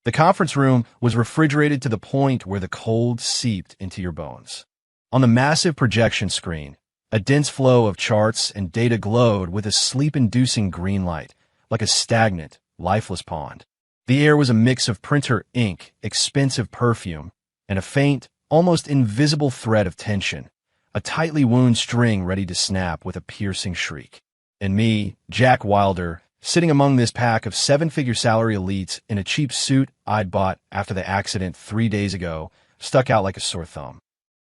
The conference room was refrigerated to the point where the cold seeped into your bones. On the massive projection screen, a dense flow of charts and data glowed with a sleep-inducing green light, like a stagnant, lifeless pond. The air was a mix of printer ink, expensive perfume, and a faint, almost invisible thread of tension, a tightly wound string ready to snap with a piercing shriek. And me, Jack Wilder, sitting among this pack of seven-figure salary elites in a cheap suit I'd bought after the accident 3 days ago, stuck out like a sore thumb.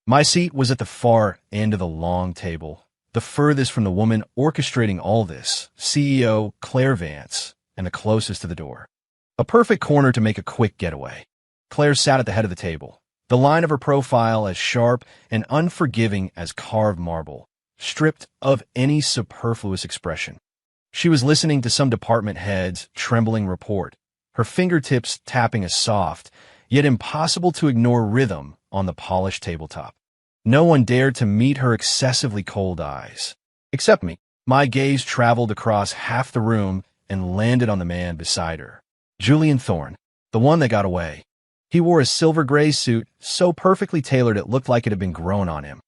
My seat was at the far end of the long table, the furthest from the woman orchestrating all this, CEO Claire Vance, and the closest to the door. A perfect corner to make a quick getaway. Claire sat at the head of the table, the line of her profile as sharp and unforgiving as carved marble, stripped of any superfluous expression. She was listening to some department head's trembling report, her fingertips tapping a soft, yet impossible to ignore rhythm on the polished tabletop. No one dared to meet her excessively cold eyes. Except me. My gaze traveled across half the room and landed on the man beside her. Julian Thorne, the one that got away. He wore a silver gray suit so perfectly tailored it looked like it had been grown on him.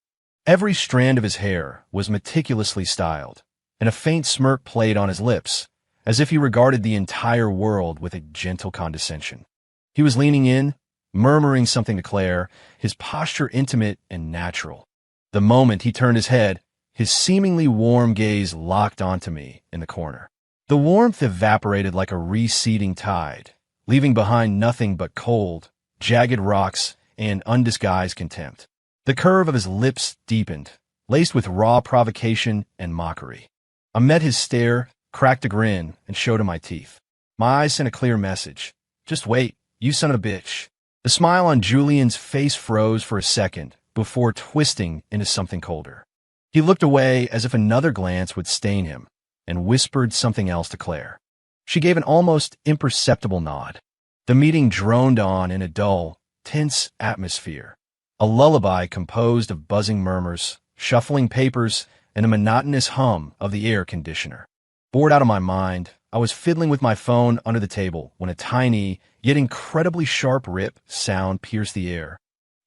Every strand of his hair was meticulously styled, and a faint smirk played on his lips, as if he regarded the entire world with a gentle condescension. He was leaning in, murmuring something to Claire, his posture intimate and natural. The moment he turned his head, his seemingly warm gaze locked onto me in the corner. The warmth evaporated like a receding tide, leaving behind nothing but cold, jagged rocks and undisguised contempt. The curve of his lips deepened, laced with raw provocation and mockery. I met his stare, cracked a grin, and showed him my teeth. My eyes sent a clear message. Just wait, you son of a bitch. The smile on Julian's face froze for a second before twisting into something colder. He looked away as if another glance would stain him, and whispered something else to Claire. She gave an almost imperceptible nod. The meeting droned on in a dull, tense atmosphere, a lullaby composed of buzzing murmurs, shuffling papers, and a monotonous hum of the air conditioner. Bored out of my mind, I was fiddling with my phone under the table when a tiny, yet incredibly sharp rip sound pierced the air.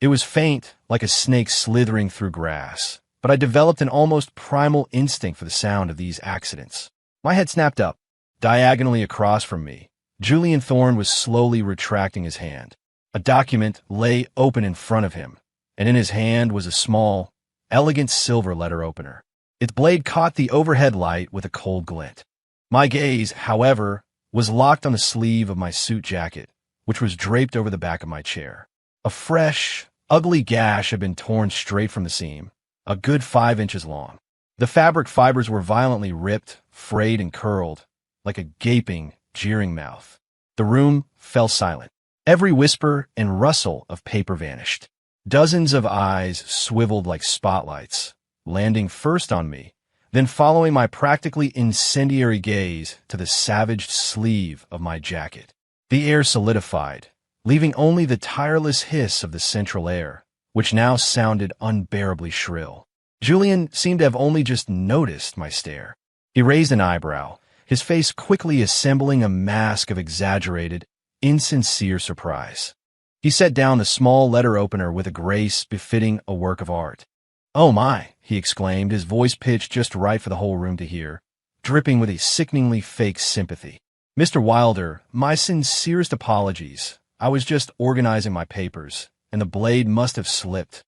It was faint, like a snake slithering through grass, but I developed an almost primal instinct for the sound of these accidents. My head snapped up. Diagonally across from me, Julian Thorne was slowly retracting his hand. A document lay open in front of him, and in his hand was a small, elegant silver letter opener. Its blade caught the overhead light with a cold glint. My gaze, however, was locked on the sleeve of my suit jacket, which was draped over the back of my chair. A fresh, ugly gash had been torn straight from the seam, a good 5 inches long. The fabric fibers were violently ripped, frayed, and curled, like a gaping, jeering mouth. The room fell silent. Every whisper and rustle of paper vanished. Dozens of eyes swiveled like spotlights, landing first on me, then following my practically incendiary gaze to the savaged sleeve of my jacket. The air solidified, leaving only the tireless hiss of the central air, which now sounded unbearably shrill. Julian seemed to have only just noticed my stare. He raised an eyebrow, his face quickly assembling a mask of exaggerated, insincere surprise. He set down the small letter opener with a grace befitting a work of art. "Oh my," he exclaimed, his voice pitched just right for the whole room to hear, dripping with a sickeningly fake sympathy. "Mr. Wilder, my sincerest apologies. I was just organizing my papers, and the blade must have slipped."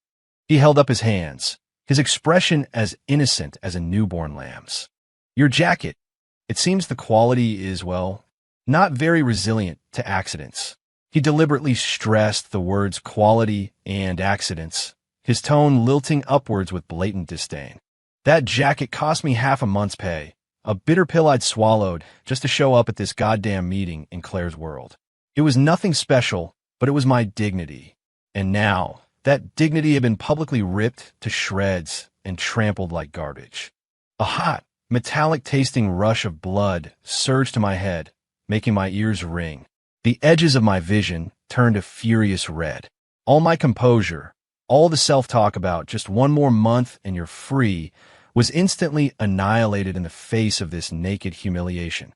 He held up his hands, his expression as innocent as a newborn lamb's. "Your jacket. It seems the quality is, well, not very resilient to accidents." He deliberately stressed the words quality and accidents, his tone lilting upwards with blatant disdain. "That jacket cost me half a month's pay, a bitter pill I'd swallowed just to show up at this goddamn meeting in Claire's world. It was nothing special, but it was my dignity. And now, that dignity had been publicly ripped to shreds and trampled like garbage." A hot, metallic-tasting rush of blood surged to my head, making my ears ring. The edges of my vision turned a furious red. All my composure, all the self-talk about just one more month and you're free, was instantly annihilated in the face of this naked humiliation.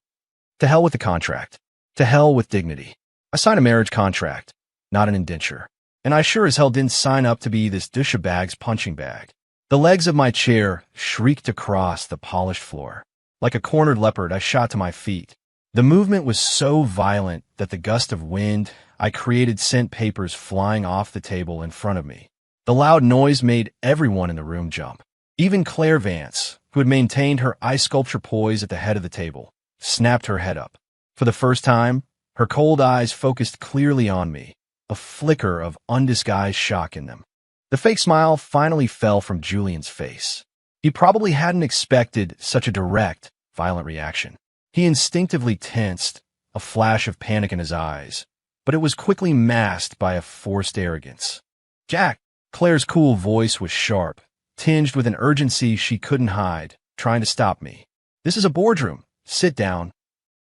To hell with the contract. To hell with dignity. I signed a marriage contract, not an indenture. And I sure as hell didn't sign up to be this douchebag's punching bag. The legs of my chair shrieked across the polished floor. Like a cornered leopard, I shot to my feet. The movement was so violent that the gust of wind I created sent papers flying off the table in front of me. The loud noise made everyone in the room jump. Even Claire Vance, who had maintained her ice sculpture poise at the head of the table, snapped her head up. For the first time, her cold eyes focused clearly on me, a flicker of undisguised shock in them. The fake smile finally fell from Julian's face. He probably hadn't expected such a direct, violent reaction. He instinctively tensed, a flash of panic in his eyes, but it was quickly masked by a forced arrogance. "Jack!" Claire's cool voice was sharp, tinged with an urgency she couldn't hide, trying to stop me. "This is a boardroom. Sit down."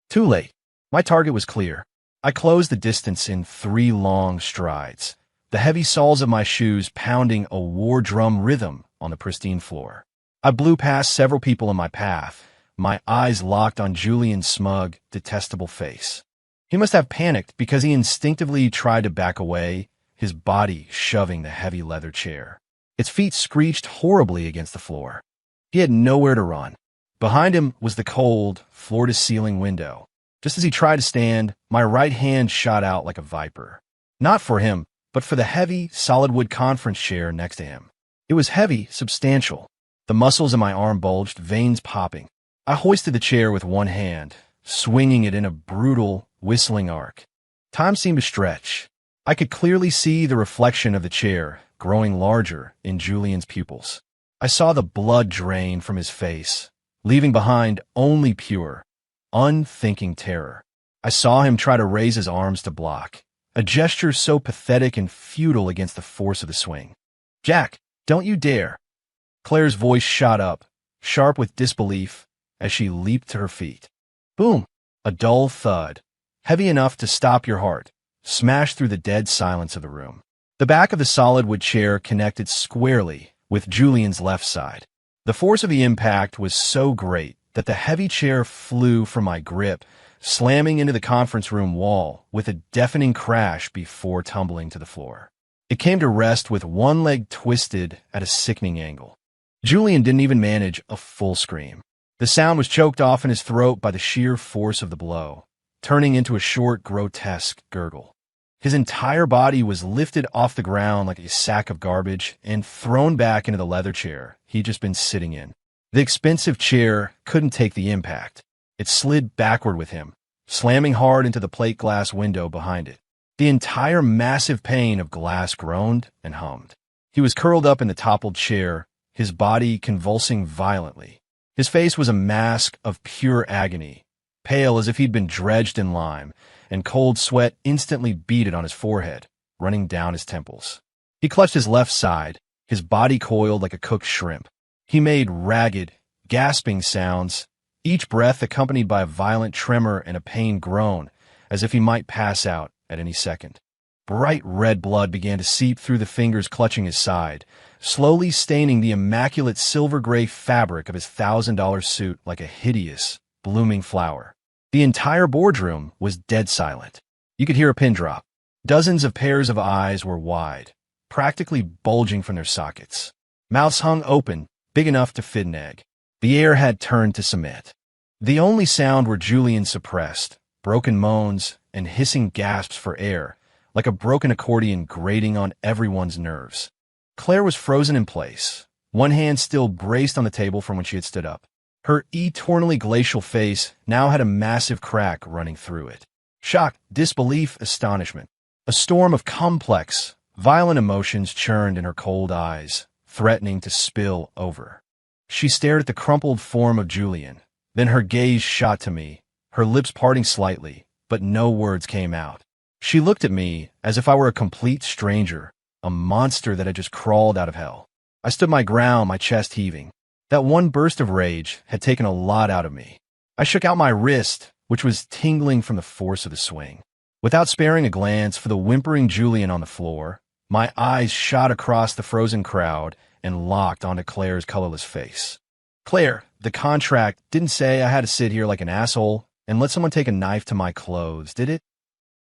Too late. My target was clear. I closed the distance in 3 long strides, the heavy soles of my shoes pounding a war drum rhythm on the pristine floor. I blew past several people in my path, my eyes locked on Julian's smug, detestable face. He must have panicked because he instinctively tried to back away, his body shoving the heavy leather chair. Its feet screeched horribly against the floor. He had nowhere to run. Behind him was the cold, floor-to-ceiling window. Just as he tried to stand, my right hand shot out like a viper. Not for him, but for the heavy, solid wood conference chair next to him. It was heavy, substantial. The muscles in my arm bulged, veins popping. I hoisted the chair with one hand, swinging it in a brutal, whistling arc. Time seemed to stretch. I could clearly see the reflection of the chair, growing larger in Julian's pupils. I saw the blood drain from his face, leaving behind only pure, unthinking terror. I saw him try to raise his arms to block, a gesture so pathetic and futile against the force of the swing. "Jack, don't you dare!" Claire's voice shot up, sharp with disbelief, as she leaped to her feet. Boom! A dull thud, heavy enough to stop your heart, smashed through the dead silence of the room. The back of the solid wood chair connected squarely with Julian's left side. The force of the impact was so great that the heavy chair flew from my grip, slamming into the conference room wall with a deafening crash before tumbling to the floor. It came to rest with one leg twisted at a sickening angle. Julian didn't even manage a full scream. The sound was choked off in his throat by the sheer force of the blow, turning into a short, grotesque gurgle. His entire body was lifted off the ground like a sack of garbage and thrown back into the leather chair he'd just been sitting in. The expensive chair couldn't take the impact. It slid backward with him, slamming hard into the plate glass window behind it. The entire massive pane of glass groaned and hummed. He was curled up in the toppled chair, his body convulsing violently. His face was a mask of pure agony, pale as if he'd been dredged in lime, and cold sweat instantly beaded on his forehead, running down his temples. He clutched his left side, his body coiled like a cooked shrimp. He made ragged, gasping sounds, each breath accompanied by a violent tremor and a pained groan, as if he might pass out at any second. Bright red blood began to seep through the fingers clutching his side, slowly staining the immaculate silver-gray fabric of his $1,000 suit like a hideous, blooming flower. The entire boardroom was dead silent. You could hear a pin drop. Dozens of pairs of eyes were wide, practically bulging from their sockets. Mouths hung open, big enough to fit an egg. The air had turned to cement. The only sound were Julian's suppressed, broken moans and hissing gasps for air, like a broken accordion grating on everyone's nerves. Claire was frozen in place, one hand still braced on the table from when she had stood up. Her eternally glacial face now had a massive crack running through it. Shock, disbelief, astonishment. A storm of complex, violent emotions churned in her cold eyes, threatening to spill over. She stared at the crumpled form of Julian. Then her gaze shot to me, her lips parting slightly, but no words came out. She looked at me as if I were a complete stranger, a monster that had just crawled out of hell. I stood my ground, my chest heaving. That one burst of rage had taken a lot out of me. I shook out my wrist, which was tingling from the force of the swing. Without sparing a glance for the whimpering Julian on the floor, my eyes shot across the frozen crowd and locked onto Claire's colorless face. "Claire, the contract didn't say I had to sit here like an asshole and let someone take a knife to my clothes, did it?"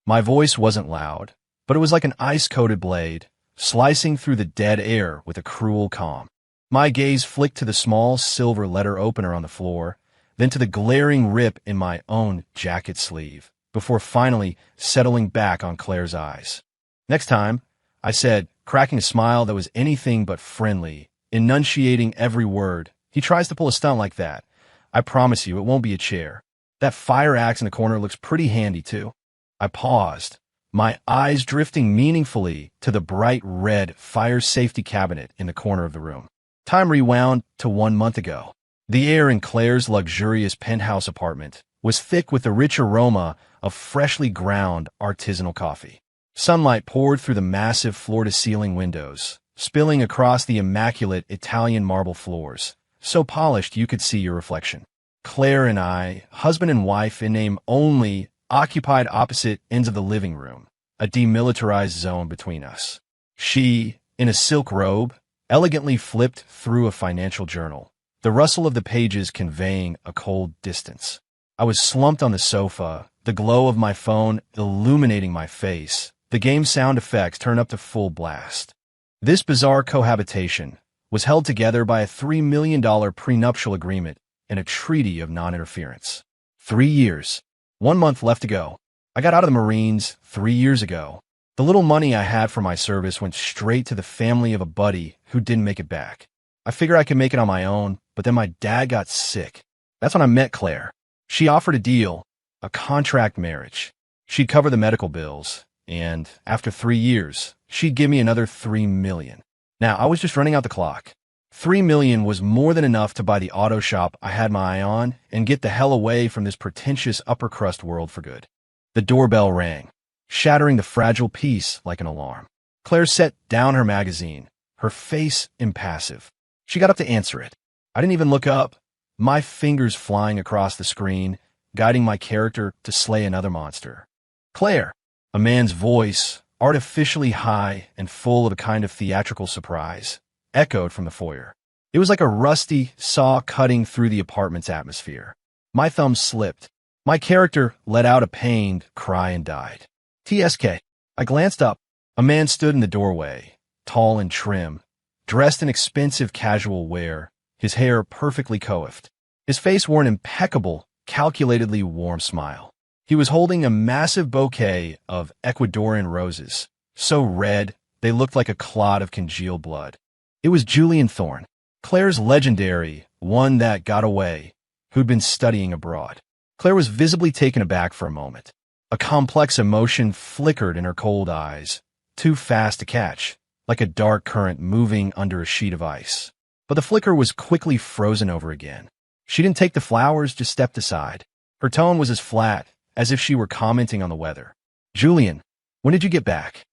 My voice wasn't loud, but it was like an ice-coated blade, slicing through the dead air with a cruel calm. My gaze flicked to the small silver letter opener on the floor, then to the glaring rip in my own jacket sleeve, before finally settling back on Claire's eyes. "Next time," I said, cracking a smile that was anything but friendly, enunciating every word. "He tries to pull a stunt like that. I promise you it won't be a chair. That fire axe in the corner looks pretty handy, too." I paused, my eyes drifting meaningfully to the bright red fire safety cabinet in the corner of the room. Time rewound to 1 month ago. The air in Claire's luxurious penthouse apartment was thick with the rich aroma of freshly ground artisanal coffee. Sunlight poured through the massive floor-to-ceiling windows, spilling across the immaculate Italian marble floors, so polished you could see your reflection. Claire and I, husband and wife in name only, occupied opposite ends of the living room, a demilitarized zone between us. She, in a silk robe, elegantly flipped through a financial journal, the rustle of the pages conveying a cold distance. I was slumped on the sofa, the glow of my phone illuminating my face, the game sound effects turned up to full blast. This bizarre cohabitation was held together by a $3 million prenuptial agreement and a treaty of non-interference. 3 years. 1 month left to go. I got out of the Marines 3 years ago. The little money I had for my service went straight to the family of a buddy who didn't make it back. I figured I could make it on my own, but then my dad got sick. That's when I met Claire. She offered a deal, a contract marriage. She'd cover the medical bills, and after 3 years, she'd give me another $3 million. Now, I was just running out the clock. $3 million was more than enough to buy the auto shop I had my eye on and get the hell away from this pretentious upper-crust world for good. The doorbell rang, shattering the fragile peace like an alarm. Claire set down her magazine, her face impassive. She got up to answer it. I didn't even look up, my fingers flying across the screen, guiding my character to slay another monster. "Claire," a man's voice, artificially high and full of a kind of theatrical surprise, echoed from the foyer. It was like a rusty saw cutting through the apartment's atmosphere. My thumb slipped. My character let out a pained cry and died. "TSK." I glanced up. A man stood in the doorway, tall and trim, dressed in expensive casual wear, his hair perfectly coiffed. His face wore an impeccable, calculatedly warm smile. He was holding a massive bouquet of Ecuadorian roses, so red they looked like a clot of congealed blood. It was Julian Thorne, Claire's legendary "one that got away," who'd been studying abroad. Claire was visibly taken aback for a moment. A complex emotion flickered in her cold eyes, too fast to catch, like a dark current moving under a sheet of ice. But the flicker was quickly frozen over again. She didn't take the flowers, just stepped aside. Her tone was as flat as if she were commenting on the weather. "Julian, when did you get back?"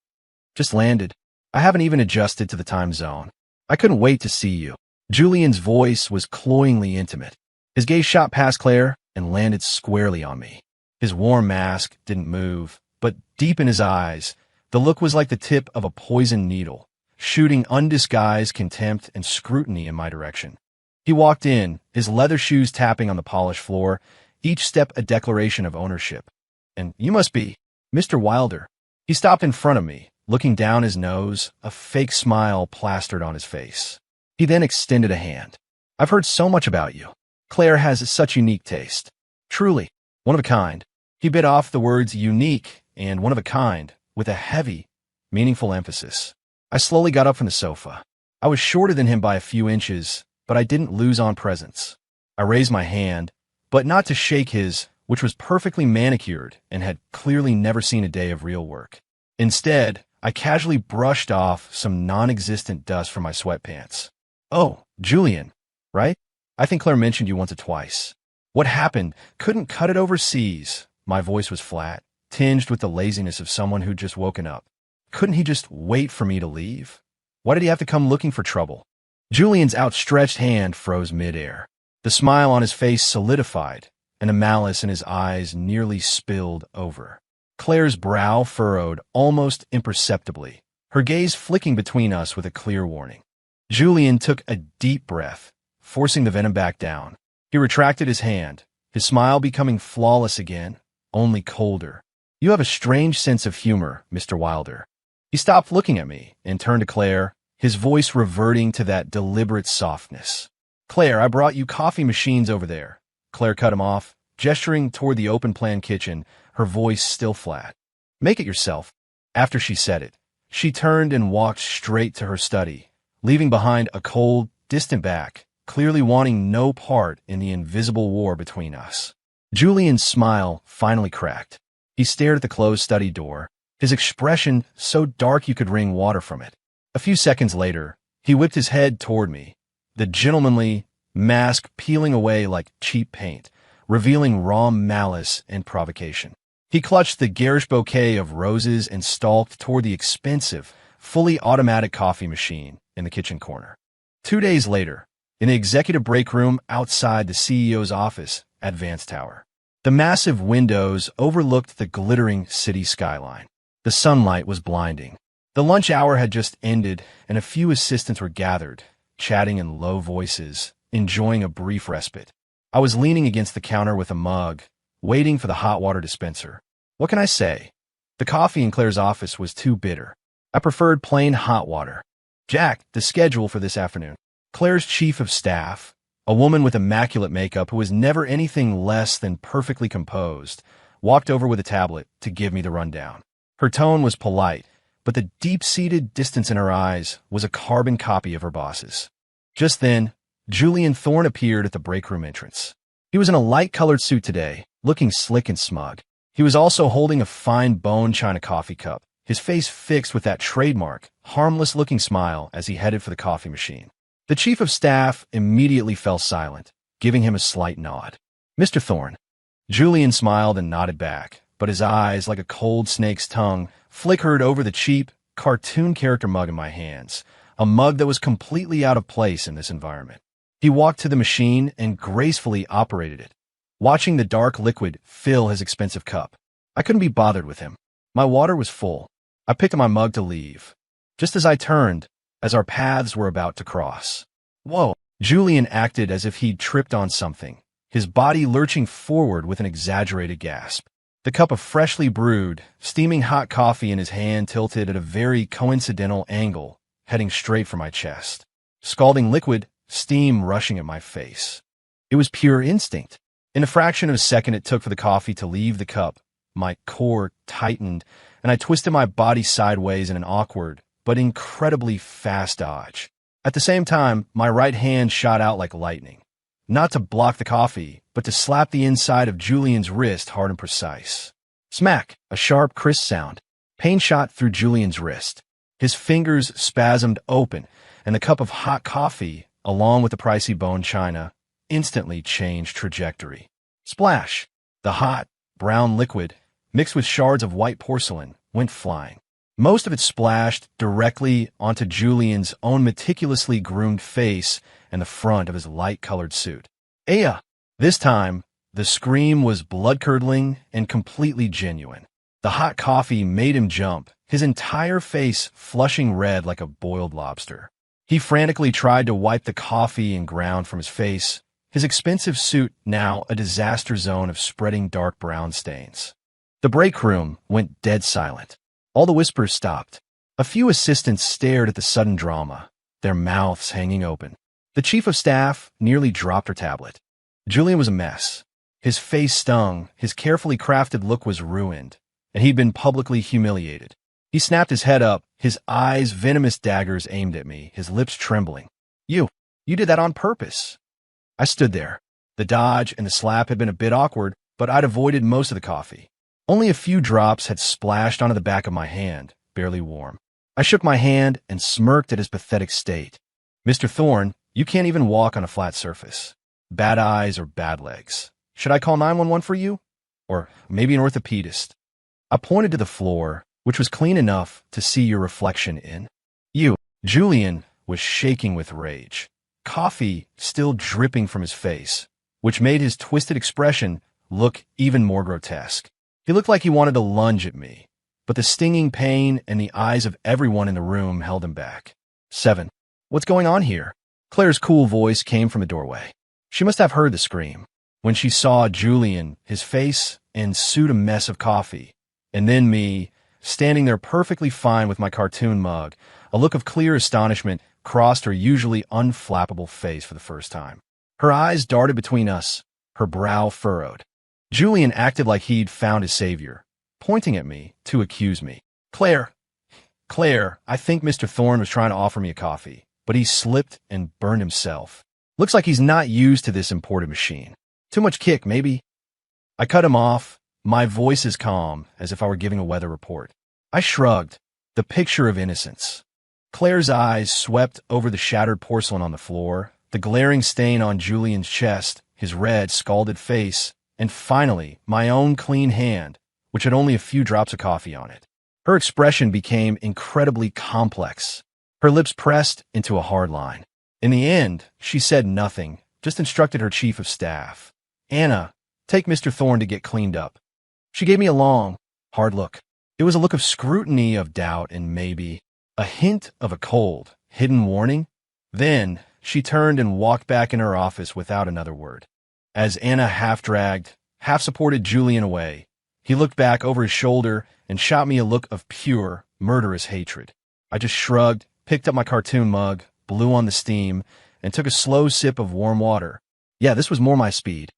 "Just landed. I haven't even adjusted to the time zone. I couldn't wait to see you." Julian's voice was cloyingly intimate. His gaze shot past Claire and landed squarely on me. His warm mask didn't move, but deep in his eyes, the look was like the tip of a poisoned needle, shooting undisguised contempt and scrutiny in my direction. He walked in, his leather shoes tapping on the polished floor, each step a declaration of ownership. "And you must be Mr. Wilder." He stopped in front of me, looking down his nose, a fake smile plastered on his face. He then extended a hand. "I've heard so much about you. Claire has such unique taste. Truly, one of a kind." He bit off the words unique and one of a kind with a heavy, meaningful emphasis. I slowly got up from the sofa. I was shorter than him by a few inches, but I didn't lose on presence. I raised my hand, but not to shake his, which was perfectly manicured and had clearly never seen a day of real work. Instead, I casually brushed off some non-existent dust from my sweatpants. "Oh, Julian, right? I think Claire mentioned you once or twice. What happened? Couldn't cut it overseas." My voice was flat, tinged with the laziness of someone who'd just woken up. Couldn't he just wait for me to leave? Why did he have to come looking for trouble? Julian's outstretched hand froze midair. The smile on his face solidified, and the malice in his eyes nearly spilled over. Claire's brow furrowed almost imperceptibly, her gaze flicking between us with a clear warning. Julian took a deep breath, forcing the venom back down. He retracted his hand, his smile becoming flawless again, only colder. You have a strange sense of humor, Mr. Wilder. He stopped looking at me and turned to Claire, his voice reverting to that deliberate softness. Claire, I brought you coffee machines over there. Claire cut him off, gesturing toward the open-plan kitchen, her voice still flat. Make it yourself. After she said it, she turned and walked straight to her study, leaving behind a cold, distant back, clearly wanting no part in the invisible war between us. Julian's smile finally cracked. He stared at the closed study door, his expression so dark you could wring water from it. A few seconds later, he whipped his head toward me, the gentlemanly mask peeling away like cheap paint, revealing raw malice and provocation. He clutched the garish bouquet of roses and stalked toward the expensive, fully automatic coffee machine in the kitchen corner. 2 days later, in the executive break room outside the CEO's office at Vance Tower, the massive windows overlooked the glittering city skyline. The sunlight was blinding. The lunch hour had just ended, and a few assistants were gathered, chatting in low voices, enjoying a brief respite. I was leaning against the counter with a mug, waiting for the hot water dispenser. What can I say? The coffee in Claire's office was too bitter. I preferred plain hot water. Jack, the schedule for this afternoon. Claire's chief of staff, a woman with immaculate makeup who was never anything less than perfectly composed, walked over with a tablet to give me the rundown. Her tone was polite, but the deep-seated distance in her eyes was a carbon copy of her boss's. Just then, Julian Thorne appeared at the break room entrance. He was in a light-colored suit today, looking slick and smug. He was also holding a fine bone china coffee cup, his face fixed with that trademark, harmless-looking smile as he headed for the coffee machine. The chief of staff immediately fell silent, giving him a slight nod. Mr. Thorne. Julian smiled and nodded back, but his eyes, like a cold snake's tongue, flickered over the cheap, cartoon character mug in my hands, a mug that was completely out of place in this environment. He walked to the machine and gracefully operated it, watching the dark liquid fill his expensive cup. I couldn't be bothered with him. My water was full. I picked up my mug to leave, just as I turned, as our paths were about to cross. Whoa! Julian acted as if he'd tripped on something, his body lurching forward with an exaggerated gasp. The cup of freshly brewed, steaming hot coffee in his hand tilted at a very coincidental angle, heading straight for my chest. Scalding liquid, steam rushing at my face. It was pure instinct. In a fraction of a second it took for the coffee to leave the cup, my core tightened, and I twisted my body sideways in an awkward, but incredibly fast dodge. At the same time, my right hand shot out like lightning. Not to block the coffee, but to slap the inside of Julian's wrist hard and precise. Smack! A sharp, crisp sound. Pain shot through Julian's wrist. His fingers spasmed open, and the cup of hot coffee, along with the pricey bone china, instantly changed trajectory. Splash! The hot, brown liquid, mixed with shards of white porcelain, went flying. Most of it splashed directly onto Julian's own meticulously groomed face and the front of his light-colored suit. Aya! This time, the scream was blood-curdling and completely genuine. The hot coffee made him jump, his entire face flushing red like a boiled lobster. He frantically tried to wipe the coffee and ground from his face, his expensive suit now a disaster zone of spreading dark brown stains. The break room went dead silent. All the whispers stopped. A few assistants stared at the sudden drama, their mouths hanging open. The chief of staff nearly dropped her tablet. Julian was a mess. His face stung, his carefully crafted look was ruined, and he'd been publicly humiliated. He snapped his head up, his eyes venomous daggers aimed at me, his lips trembling. You did that on purpose. I stood there. The dodge and the slap had been a bit awkward, but I'd avoided most of the coffee. Only a few drops had splashed onto the back of my hand, barely warm. I shook my hand and smirked at his pathetic state. Mr. Thorne, you can't even walk on a flat surface. Bad eyes or bad legs. Should I call 911 for you? Or maybe an orthopedist? I pointed to the floor, which was clean enough to see your reflection in. Julian was shaking with rage, coffee still dripping from his face, which made his twisted expression look even more grotesque. He looked like he wanted to lunge at me, but the stinging pain and the eyes of everyone in the room held him back. 7. What's going on here? Claire's cool voice came from the doorway. She must have heard the scream. When she saw Julian, his face and suit a mess of coffee, And then me, standing there perfectly fine with my cartoon mug, a look of clear astonishment crossed her usually unflappable face for the first time. Her eyes darted between us, her brow furrowed. Julian acted like he'd found his savior, pointing at me to accuse me. Claire, I think Mr. Thorne was trying to offer me a coffee, but he slipped and burned himself. Looks like he's not used to this imported machine. Too much kick, maybe? I cut him off, my voice as calm as if I were giving a weather report. I shrugged, the picture of innocence. Claire's eyes swept over the shattered porcelain on the floor, the glaring stain on Julian's chest, his red, scalded face, and finally, my own clean hand, which had only a few drops of coffee on it. Her expression became incredibly complex. Her lips pressed into a hard line. In the end, she said nothing, just instructed her chief of staff. Anna, take Mr. Thorne to get cleaned up. She gave me a long, hard look. It was a look of scrutiny, of doubt, and maybe a hint of a cold, hidden warning. Then she turned and walked back in her office without another word. As Anna half-dragged, half-supported Julian away, he looked back over his shoulder and shot me a look of pure, murderous hatred. I just shrugged, picked up my cartoon mug, blew on the steam, and took a slow sip of warm water. Yeah, this was more my speed.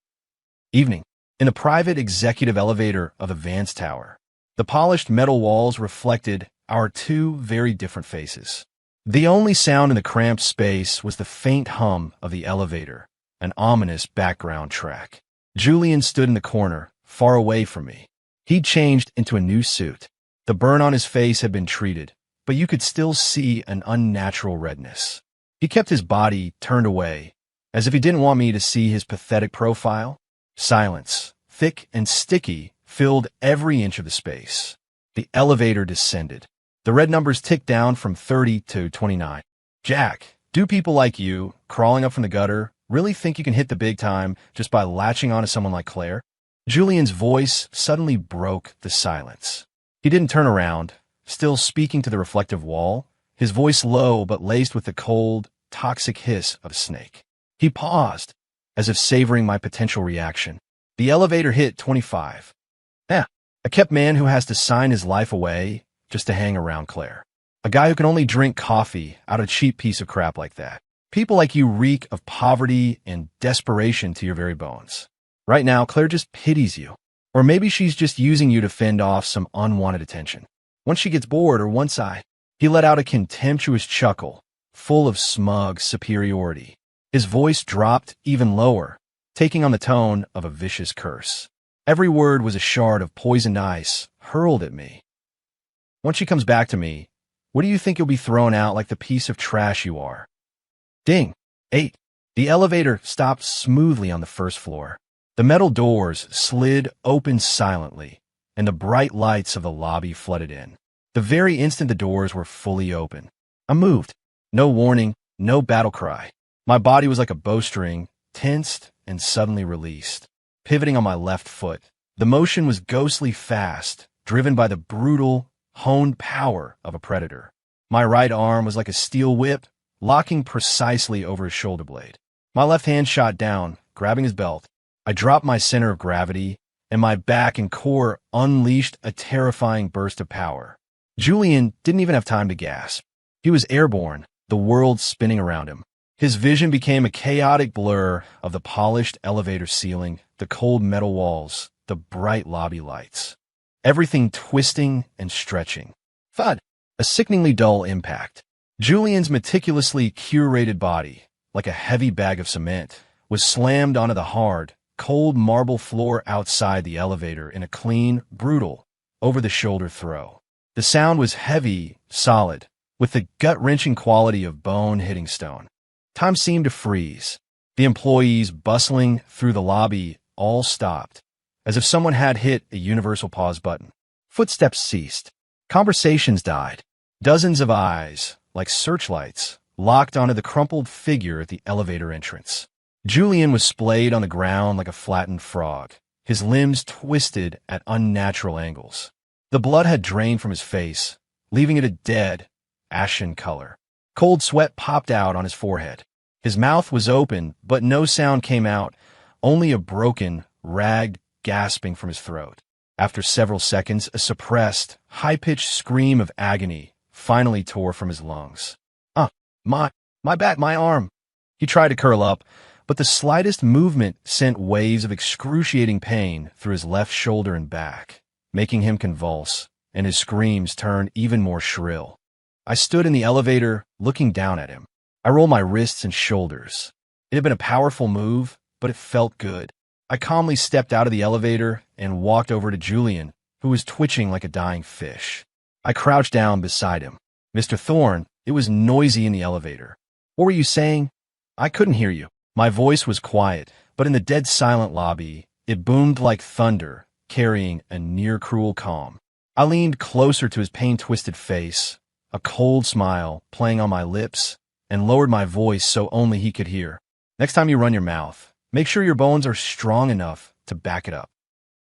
Evening. In the private executive elevator of the Vance Tower, the polished metal walls reflected our two very different faces. The only sound in the cramped space was the faint hum of the elevator, an ominous background track. Julian stood in the corner, far away from me. He'd changed into a new suit. The burn on his face had been treated, but you could still see an unnatural redness. He kept his body turned away, as if he didn't want me to see his pathetic profile. Silence, thick and sticky, filled every inch of the space. The elevator descended. The red numbers ticked down from 30 to 29. Jack, do people like you, crawling up from the gutter, really think you can hit the big time just by latching onto someone like Claire? Julian's voice suddenly broke the silence. He didn't turn around, still speaking to the reflective wall, his voice low but laced with the cold, toxic hiss of a snake. He paused, as if savoring my potential reaction. The elevator hit 25. A kept man who has to sign his life away just to hang around Claire. A guy who can only drink coffee out of a cheap piece of crap like that. People like you reek of poverty and desperation to your very bones. Right now, Claire just pities you. Or maybe she's just using you to fend off some unwanted attention. Once she gets bored, or once he let out a contemptuous chuckle, full of smug superiority. His voice dropped even lower, taking on the tone of a vicious curse. Every word was a shard of poisoned ice hurled at me. Once she comes back to me, what do you think you'll be thrown out like the piece of trash you are? Ding. 8. The elevator stopped smoothly on the first floor. The metal doors slid open silently, and the bright lights of the lobby flooded in. The very instant the doors were fully open, I moved. No warning, no battle cry. My body was like a bowstring, tensed and suddenly released. Pivoting on my left foot, the motion was ghostly fast, driven by the brutal, honed power of a predator. My right arm was like a steel whip, locking precisely over his shoulder blade. My left hand shot down, grabbing his belt. I dropped my center of gravity, and my back and core unleashed a terrifying burst of power. Julian didn't even have time to gasp. He was airborne, the world spinning around him. His vision became a chaotic blur of the polished elevator ceiling, the cold metal walls, the bright lobby lights. Everything twisting and stretching. Thud! A sickeningly dull impact. Julian's meticulously curated body, like a heavy bag of cement, was slammed onto the hard, cold marble floor outside the elevator in a clean, brutal, over-the-shoulder throw. The sound was heavy, solid, with the gut-wrenching quality of bone hitting stone. Time seemed to freeze. The employees bustling through the lobby all stopped, as if someone had hit a universal pause button. Footsteps ceased. Conversations died. Dozens of eyes, like searchlights, locked onto the crumpled figure at the elevator entrance. Julian was splayed on the ground like a flattened frog, his limbs twisted at unnatural angles. The blood had drained from his face, leaving it a dead, ashen color. Cold sweat popped out on his forehead. His mouth was open, but no sound came out, only a broken, ragged gasping from his throat. After several seconds, a suppressed, high-pitched scream of agony finally tore from his lungs. My back, my arm. He tried to curl up, but the slightest movement sent waves of excruciating pain through his left shoulder and back, making him convulse, and his screams turned even more shrill. I stood in the elevator, looking down at him. I rolled my wrists and shoulders. It had been a powerful move, but it felt good. I calmly stepped out of the elevator and walked over to Julian, who was twitching like a dying fish. I crouched down beside him. Mr. Thorne, it was noisy in the elevator. What were you saying? I couldn't hear you. My voice was quiet, but in the dead silent lobby, it boomed like thunder, carrying a near-cruel calm. I leaned closer to his pain-twisted face, a cold smile playing on my lips, and lowered my voice so only he could hear. Next time you run your mouth, make sure your bones are strong enough to back it up.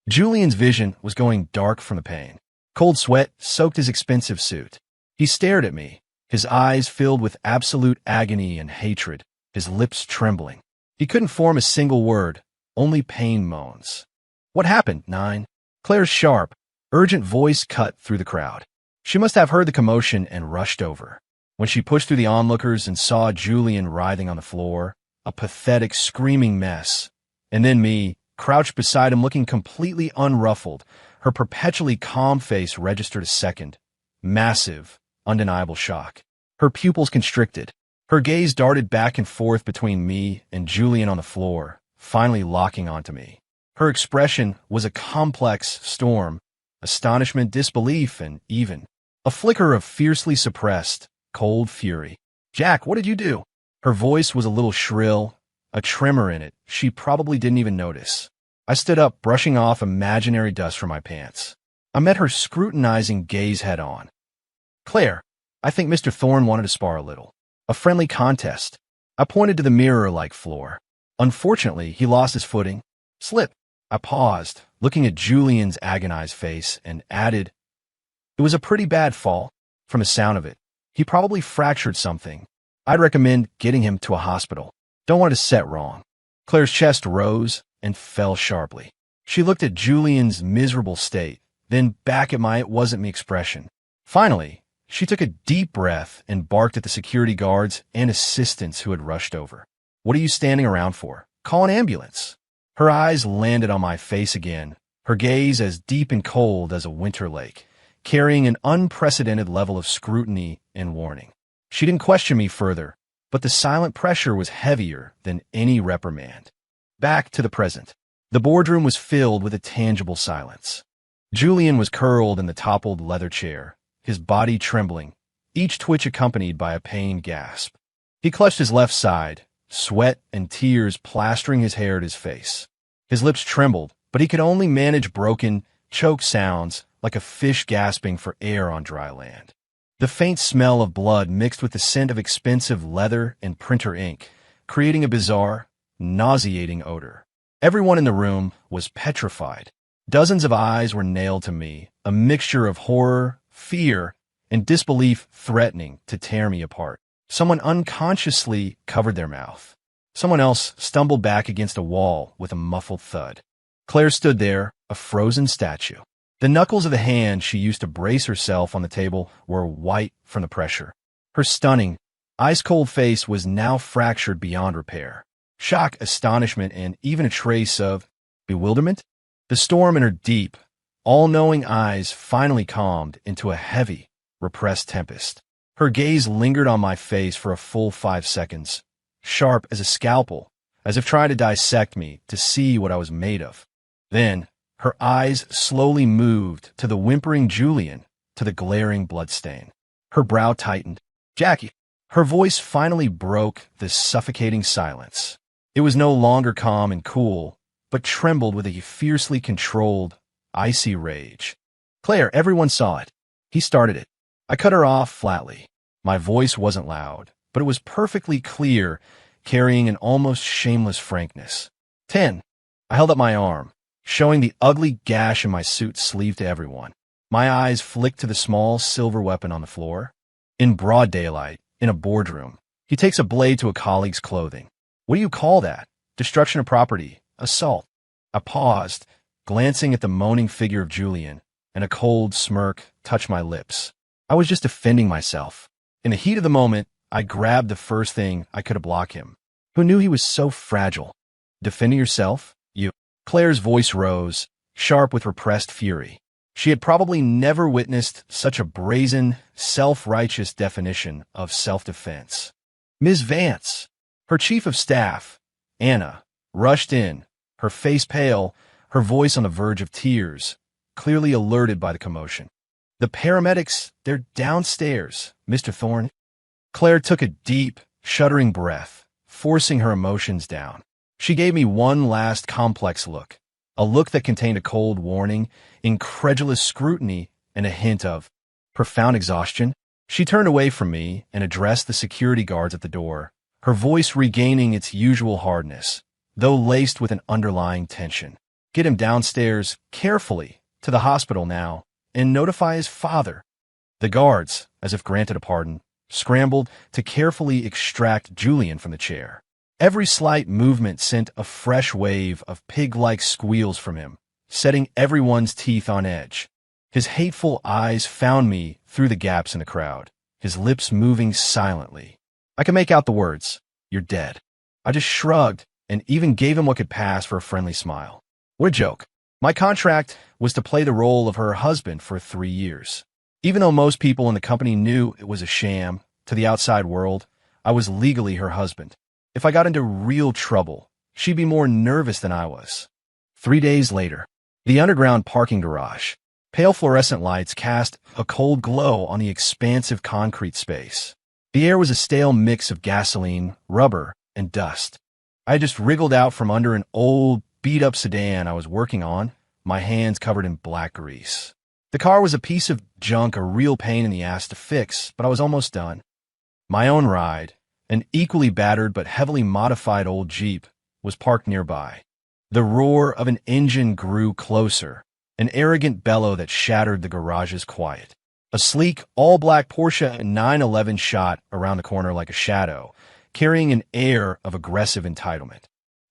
Julian's vision was going dark from the pain. Cold sweat soaked his expensive suit. He stared at me, his eyes filled with absolute agony and hatred, his lips trembling. He couldn't form a single word, only pain moans. What happened, Nine? Claire's sharp, urgent voice cut through the crowd. She must have heard the commotion and rushed over. When she pushed through the onlookers and saw Julian writhing on the floor, a pathetic, screaming mess, and then me, crouched beside him looking completely unruffled, her perpetually calm face registered a second, massive, undeniable shock. Her pupils constricted. Her gaze darted back and forth between me and Julian on the floor, finally locking onto me. Her expression was a complex storm, astonishment, disbelief, and even a flicker of fiercely suppressed, cold fury. Jack, what did you do? Her voice was a little shrill, a tremor in it she probably didn't even notice. I stood up, brushing off imaginary dust from my pants. I met her scrutinizing gaze head on. Claire, I think Mr. Thorne wanted to spar a little. A friendly contest. I pointed to the mirror-like floor. Unfortunately, he lost his footing. Slip. I paused, looking at Julian's agonized face, and added, it was a pretty bad fall. From the sound of it, he probably fractured something. I'd recommend getting him to a hospital. Don't want to set wrong. Claire's chest rose and fell sharply. She looked at Julian's miserable state, then back at my it-wasn't-me expression. Finally, she took a deep breath and barked at the security guards and assistants who had rushed over. What are you standing around for? Call an ambulance. Her eyes landed on my face again, her gaze as deep and cold as a winter lake, carrying an unprecedented level of scrutiny and warning. She didn't question me further, but the silent pressure was heavier than any reprimand. Back to the present. The boardroom was filled with a tangible silence. Julian was curled in the toppled leather chair, his body trembling, each twitch accompanied by a pained gasp. He clutched his left side, sweat and tears plastering his hair at his face. His lips trembled, but he could only manage broken, choked sounds like a fish gasping for air on dry land. The faint smell of blood mixed with the scent of expensive leather and printer ink, creating a bizarre, nauseating odor. Everyone in the room was petrified. Dozens of eyes were nailed to me, a mixture of horror, fear, and disbelief threatening to tear me apart. Someone unconsciously covered their mouth. Someone else stumbled back against a wall with a muffled thud. Claire stood there, a frozen statue. The knuckles of the hand she used to brace herself on the table were white from the pressure. Her stunning, ice-cold face was now fractured beyond repair. Shock, astonishment, and even a trace of bewilderment? The storm in her deep, all-knowing eyes finally calmed into a heavy, repressed tempest. Her gaze lingered on my face for a full 5 seconds, sharp as a scalpel, as if trying to dissect me to see what I was made of. Then, her eyes slowly moved to the whimpering Julian, to the glaring bloodstain. Her brow tightened. Jackie. Her voice finally broke this suffocating silence. It was no longer calm and cool, but trembled with a fiercely controlled, icy rage. Claire, everyone saw it. He started it. I cut her off flatly. My voice wasn't loud, but it was perfectly clear, carrying an almost shameless frankness. 10. I held up my arm, showing the ugly gash in my suit sleeve to everyone. My eyes flicked to the small silver weapon on the floor. In broad daylight, in a boardroom, he takes a blade to a colleague's clothing. What do you call that? Destruction of property. Assault. I paused, glancing at the moaning figure of Julian, and a cold smirk touched my lips. I was just defending myself. In the heat of the moment, I grabbed the first thing I could to block him. Who knew he was so fragile? Defending yourself? You. Claire's voice rose, sharp with repressed fury. She had probably never witnessed such a brazen, self-righteous definition of self-defense. Ms. Vance, her chief of staff, Anna, rushed in, her face pale, her voice on the verge of tears, clearly alerted by the commotion. The paramedics, they're downstairs, Mr. Thorne. Claire took a deep, shuddering breath, forcing her emotions down. She gave me one last complex look, a look that contained a cold warning, incredulous scrutiny, and a hint of profound exhaustion. She turned away from me and addressed the security guards at the door, her voice regaining its usual hardness, though laced with an underlying tension. Get him downstairs, carefully, to the hospital now, and notify his father. The guards, as if granted a pardon, scrambled to carefully extract Julian from the chair. Every slight movement sent a fresh wave of pig-like squeals from him, setting everyone's teeth on edge. His hateful eyes found me through the gaps in the crowd, his lips moving silently. I could make out the words, "You're dead." I just shrugged and even gave him what could pass for a friendly smile. What a joke. My contract was to play the role of her husband for 3 years. Even though most people in the company knew it was a sham, to the outside world, I was legally her husband. If I got into real trouble, she'd be more nervous than I was. 3 days later, the underground parking garage. Pale fluorescent lights cast a cold glow on the expansive concrete space. The air was a stale mix of gasoline, rubber, and dust. I had just wriggled out from under an old, beat-up sedan I was working on, my hands covered in black grease. The car was a piece of junk, a real pain in the ass to fix, but I was almost done. My own ride, an equally battered but heavily modified old Jeep, was parked nearby. The roar of an engine grew closer, an arrogant bellow that shattered the garage's quiet. A sleek, all-black Porsche 911 shot around the corner like a shadow, carrying an air of aggressive entitlement.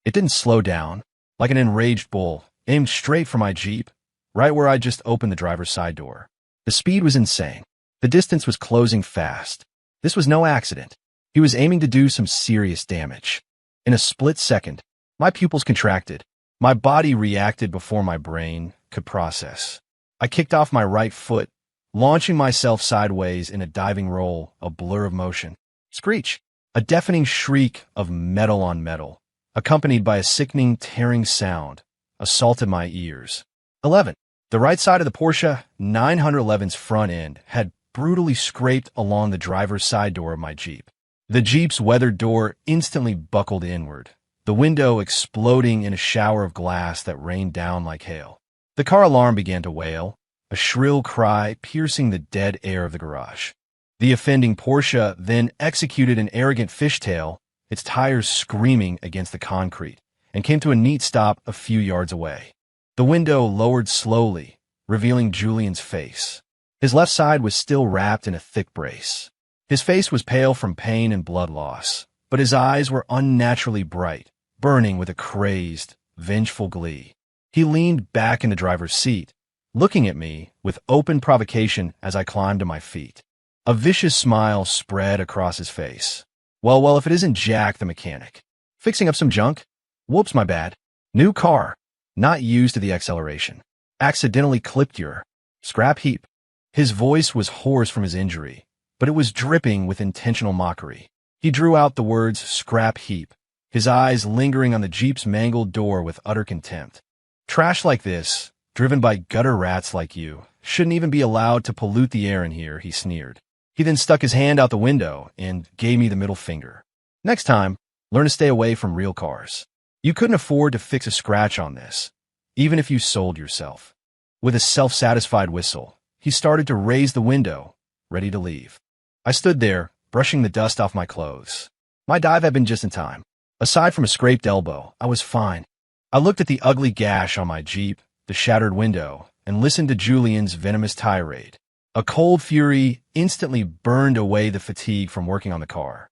It didn't slow down, like an enraged bull, aimed straight for my Jeep, right where I just opened the driver's side door. The speed was insane. The distance was closing fast. This was no accident. He was aiming to do some serious damage. In a split second, my pupils contracted. My body reacted before my brain could process. I kicked off my right foot, launching myself sideways in a diving roll, a blur of motion. Screech! A deafening shriek of metal on metal, accompanied by a sickening, tearing sound, assaulted my ears. 11. The right side of the Porsche 911's front end had brutally scraped along the driver's side door of my Jeep. The Jeep's weathered door instantly buckled inward, the window exploding in a shower of glass that rained down like hail. The car alarm began to wail, a shrill cry piercing the dead air of the garage. The offending Porsche then executed an arrogant fishtail, its tires screaming against the concrete, and came to a neat stop a few yards away. The window lowered slowly, revealing Julian's face. His left side was still wrapped in a thick brace. His face was pale from pain and blood loss, but his eyes were unnaturally bright, burning with a crazed, vengeful glee. He leaned back in the driver's seat, looking at me with open provocation as I climbed to my feet. A vicious smile spread across his face. Well, if it isn't Jack the mechanic. Fixing up some junk? Whoops, my bad. New car. Not used to the acceleration. Accidentally clipped your scrap heap. His voice was hoarse from his injury, but it was dripping with intentional mockery. He drew out the words scrap heap, his eyes lingering on the Jeep's mangled door with utter contempt. Trash like this, driven by gutter rats like you, shouldn't even be allowed to pollute the air in here, he sneered. He then stuck his hand out the window and gave me the middle finger. Next time, learn to stay away from real cars. You couldn't afford to fix a scratch on this, even if you sold yourself. With a self-satisfied whistle, he started to raise the window, ready to leave. I stood there, brushing the dust off my clothes. My dive had been just in time. Aside from a scraped elbow, I was fine. I looked at the ugly gash on my Jeep, the shattered window, and listened to Julian's venomous tirade. A cold fury instantly burned away the fatigue from working on the car.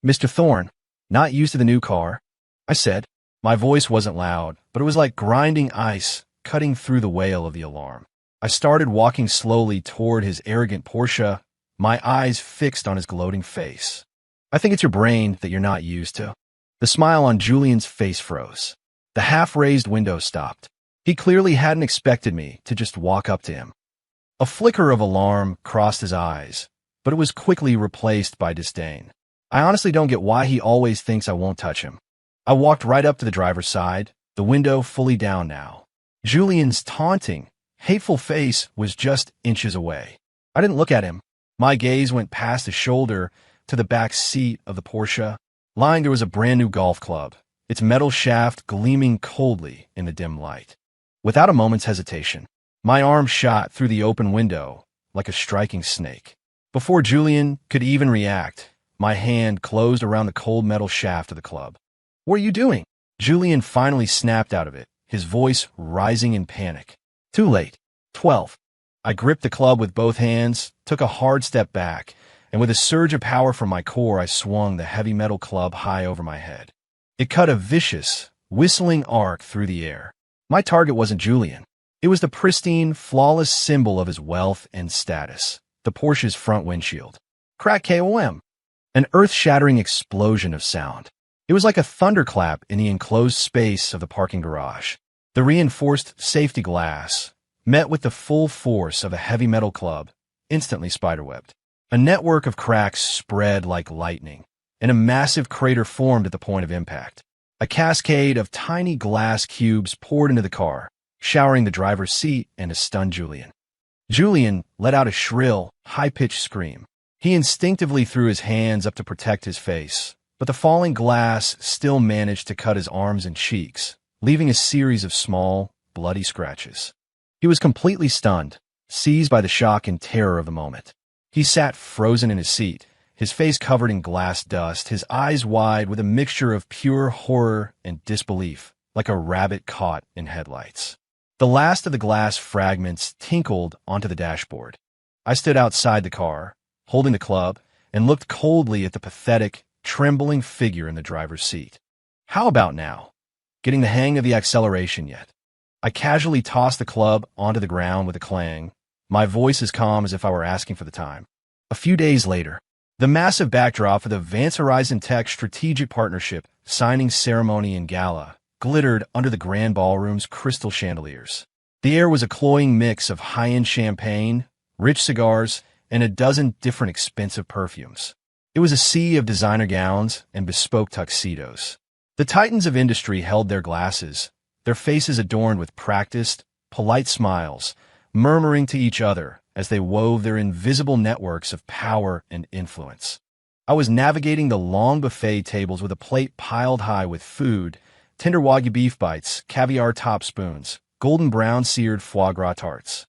Mr. Thorne, not used to the new car, I said. My voice wasn't loud, but it was like grinding ice, cutting through the wail of the alarm. I started walking slowly toward his arrogant Porsche, my eyes fixed on his gloating face. "I think it's your brain that you're not used to." The smile on Julian's face froze. The half-raised window stopped. He clearly hadn't expected me to just walk up to him. A flicker of alarm crossed his eyes, but it was quickly replaced by disdain. I honestly don't get why he always thinks I won't touch him. I walked right up to the driver's side, the window fully down now. Julian's taunting, hateful face was just inches away. I didn't look at him. My gaze went past his shoulder to the back seat of the Porsche. Lying there was a brand new golf club, its metal shaft gleaming coldly in the dim light. Without a moment's hesitation, my arm shot through the open window like a striking snake. Before Julian could even react, my hand closed around the cold metal shaft of the club. "What are you doing?" Julian finally snapped out of it, his voice rising in panic. "Too late. 12. I gripped the club with both hands, took a hard step back, and with a surge of power from my core, I swung the heavy metal club high over my head. It cut a vicious, whistling arc through the air. My target wasn't Julian. It was the pristine, flawless symbol of his wealth and status, the Porsche's front windshield. Crack KOM. An earth-shattering explosion of sound. It was like a thunderclap in the enclosed space of the parking garage. The reinforced safety glass, met with the full force of a heavy metal club, instantly spiderwebbed. A network of cracks spread like lightning, and a massive crater formed at the point of impact. A cascade of tiny glass cubes poured into the car, showering the driver's seat and a stunned Julian. Julian let out a shrill, high-pitched scream. He instinctively threw his hands up to protect his face, but the falling glass still managed to cut his arms and cheeks, leaving a series of small, bloody scratches. He was completely stunned, seized by the shock and terror of the moment. He sat frozen in his seat, his face covered in glass dust, his eyes wide with a mixture of pure horror and disbelief, like a rabbit caught in headlights. The last of the glass fragments tinkled onto the dashboard. I stood outside the car, holding the club, and looked coldly at the pathetic, trembling figure in the driver's seat. How about now? Getting the hang of the acceleration yet? I casually tossed the club onto the ground with a clang, my voice as calm as if I were asking for the time. A few days later, the massive backdrop for the Vance Horizon Tech Strategic Partnership signing ceremony and gala glittered under the grand ballroom's crystal chandeliers. The air was a cloying mix of high-end champagne, rich cigars, and a dozen different expensive perfumes. It was a sea of designer gowns and bespoke tuxedos. The titans of industry held their glasses, their faces adorned with practiced, polite smiles, murmuring to each other as they wove their invisible networks of power and influence. I was navigating the long buffet tables with a plate piled high with food, tender Wagyu beef bites, caviar top spoons, golden brown seared foie gras tarts.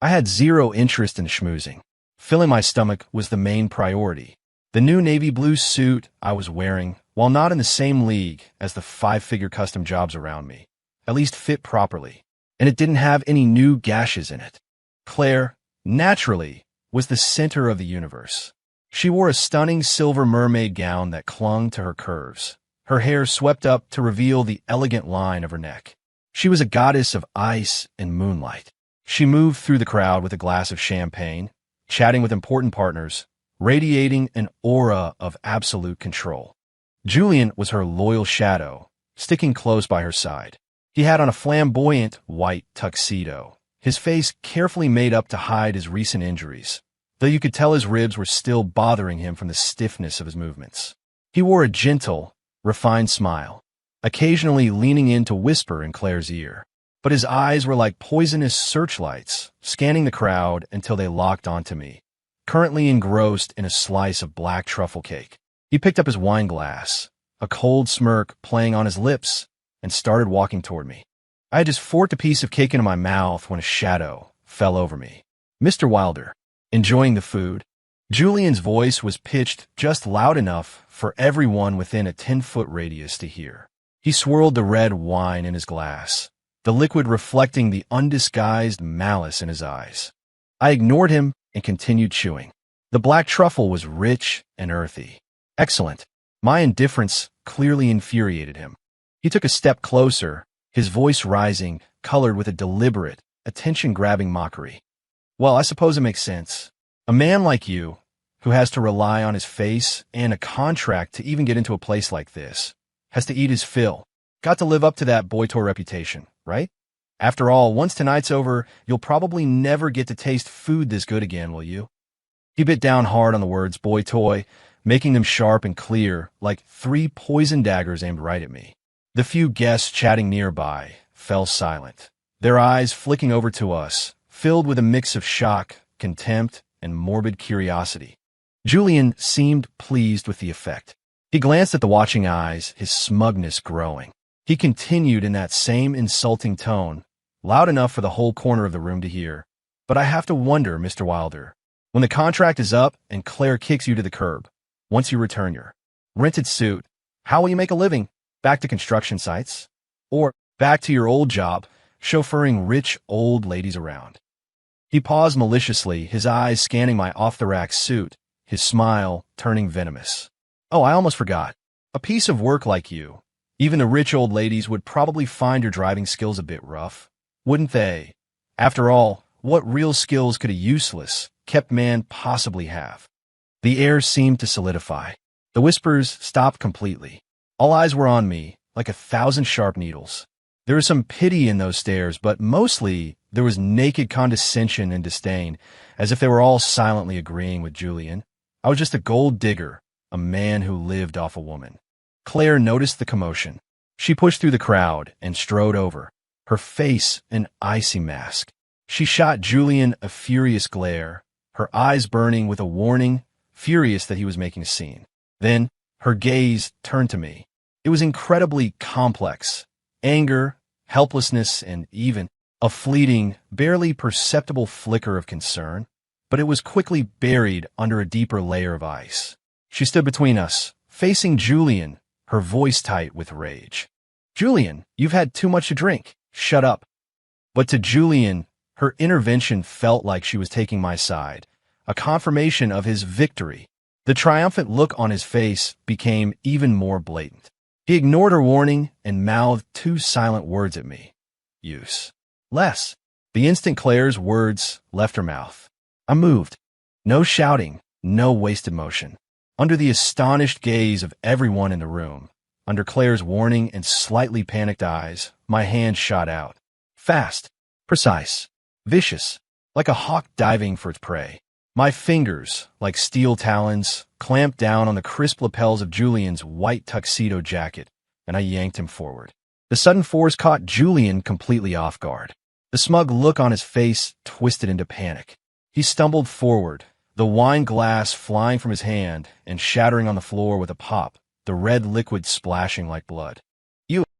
I had zero interest in schmoozing. Filling my stomach was the main priority. The new navy blue suit I was wearing, while not in the same league as the five-figure custom jobs around me, at least fit properly, and it didn't have any new gashes in it. Claire, naturally, was the center of the universe. She wore a stunning silver mermaid gown that clung to her curves, her hair swept up to reveal the elegant line of her neck. She was a goddess of ice and moonlight. She moved through the crowd with a glass of champagne, chatting with important partners, radiating an aura of absolute control. Julian was her loyal shadow, sticking close by her side. He had on a flamboyant white tuxedo, his face carefully made up to hide his recent injuries, though you could tell his ribs were still bothering him from the stiffness of his movements. He wore a gentle, refined smile, occasionally leaning in to whisper in Claire's ear, but his eyes were like poisonous searchlights, scanning the crowd until they locked onto me, currently engrossed in a slice of black truffle cake. He picked up his wine glass, a cold smirk playing on his lips, and started walking toward me. I had just forked a piece of cake into my mouth when a shadow fell over me. "Mr. Wilder, enjoying the food?" Julian's voice was pitched just loud enough for everyone within a 10-foot radius to hear. He swirled the red wine in his glass, the liquid reflecting the undisguised malice in his eyes. I ignored him and continued chewing. The black truffle was rich and earthy. Excellent. My indifference clearly infuriated him. He took a step closer, his voice rising, colored with a deliberate, attention-grabbing mockery. Well, I suppose it makes sense. A man like you, who has to rely on his face and a contract to even get into a place like this, has to eat his fill. Got to live up to that boy toy reputation, right? After all, once tonight's over, you'll probably never get to taste food this good again, will you? He bit down hard on the words boy toy, making them sharp and clear, like 3 poison daggers aimed right at me. The few guests chatting nearby fell silent, their eyes flicking over to us, filled with a mix of shock, contempt, and morbid curiosity. Julian seemed pleased with the effect. He glanced at the watching eyes, his smugness growing. He continued in that same insulting tone, loud enough for the whole corner of the room to hear. But I have to wonder, Mr. Wilder, when the contract is up and Claire kicks you to the curb, once you return your rented suit, how will you make a living? Back to construction sites? Or back to your old job, chauffeuring rich old ladies around? He paused maliciously, his eyes scanning my off-the-rack suit, his smile turning venomous. Oh, I almost forgot. A piece of work like you, even the rich old ladies would probably find your driving skills a bit rough, wouldn't they? After all, what real skills could a useless, kept man possibly have? The air seemed to solidify. The whispers stopped completely. All eyes were on me, like 1,000 sharp needles. There was some pity in those stares, but mostly there was naked condescension and disdain, as if they were all silently agreeing with Julian. I was just a gold digger, a man who lived off a woman. Claire noticed the commotion. She pushed through the crowd and strode over, her face an icy mask. She shot Julian a furious glare, her eyes burning with a warning, furious that he was making a scene. Then her gaze turned to me. It was incredibly complex. Anger, helplessness, and even a fleeting, barely perceptible flicker of concern. But it was quickly buried under a deeper layer of ice. She stood between us, facing Julian, her voice tight with rage. Julian, you've had too much to drink. Shut up. But to Julian, her intervention felt like she was taking my side, a confirmation of his victory. The triumphant look on his face became even more blatant. He ignored her warning and mouthed 2 silent words at me. Use. Less. The instant Claire's words left her mouth, I moved. No shouting, no wasted motion. Under the astonished gaze of everyone in the room, under Claire's warning and slightly panicked eyes, my hand shot out. Fast, precise, vicious, like a hawk diving for its prey. My fingers, like steel talons, clamped down on the crisp lapels of Julian's white tuxedo jacket, and I yanked him forward. The sudden force caught Julian completely off guard. The smug look on his face twisted into panic. He stumbled forward, the wine glass flying from his hand and shattering on the floor with a pop, the red liquid splashing like blood.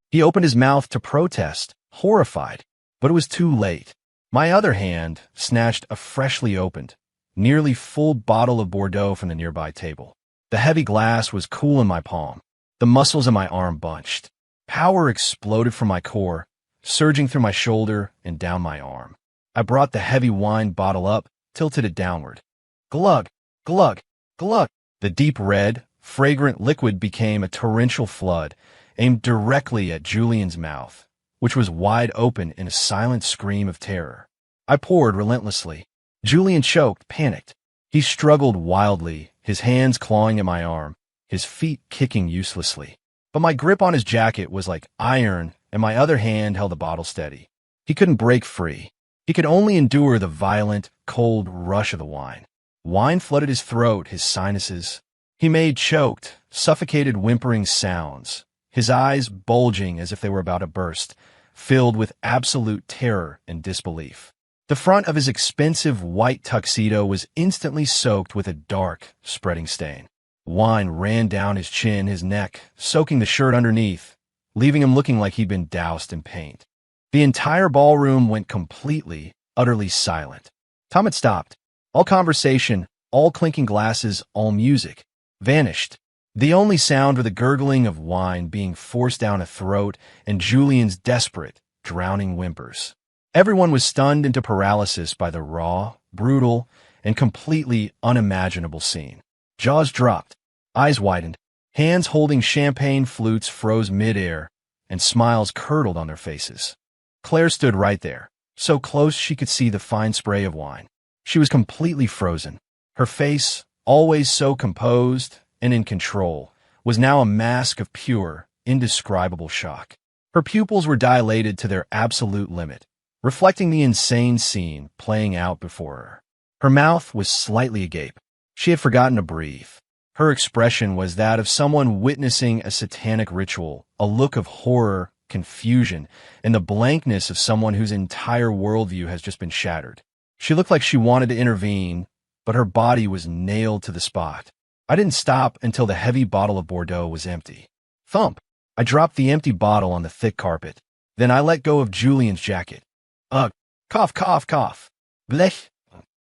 He opened his mouth to protest, horrified, but it was too late. My other hand snatched a freshly opened, nearly full bottle of Bordeaux from the nearby table. The heavy glass was cool in my palm. The muscles in my arm bunched. Power exploded from my core, surging through my shoulder and down my arm. I brought the heavy wine bottle up, tilted it downward. Glug, glug, glug. The deep red, fragrant liquid became a torrential flood, aimed directly at Julian's mouth, which was wide open in a silent scream of terror. I poured relentlessly. Julian choked, panicked. He struggled wildly, his hands clawing at my arm, his feet kicking uselessly. But my grip on his jacket was like iron, and my other hand held the bottle steady. He couldn't break free. He could only endure the violent, cold rush of the wine. Wine flooded his throat, his sinuses. He made choked, suffocated whimpering sounds, his eyes bulging as if they were about to burst, filled with absolute terror and disbelief. The front of his expensive white tuxedo was instantly soaked with a dark, spreading stain. Wine ran down his chin, his neck, soaking the shirt underneath, leaving him looking like he'd been doused in paint. The entire ballroom went completely, utterly silent. Tom had stopped. All conversation, all clinking glasses, all music, vanished. The only sound were the gurgling of wine being forced down a throat and Julian's desperate, drowning whimpers. Everyone was stunned into paralysis by the raw, brutal, and completely unimaginable scene. Jaws dropped, eyes widened, hands holding champagne flutes froze midair, and smiles curdled on their faces. Claire stood right there, so close she could see the fine spray of wine. She was completely frozen. Her face, always so composed and in control, was now a mask of pure, indescribable shock. Her pupils were dilated to their absolute limit, reflecting the insane scene playing out before her. Her mouth was slightly agape. She had forgotten to breathe. Her expression was that of someone witnessing a satanic ritual, a look of horror, confusion, and the blankness of someone whose entire worldview has just been shattered. She looked like she wanted to intervene, but her body was nailed to the spot. I didn't stop until the heavy bottle of Bordeaux was empty. Thump! I dropped the empty bottle on the thick carpet. Then I let go of Julian's jacket. Ugh! Cough, cough, cough! Blech!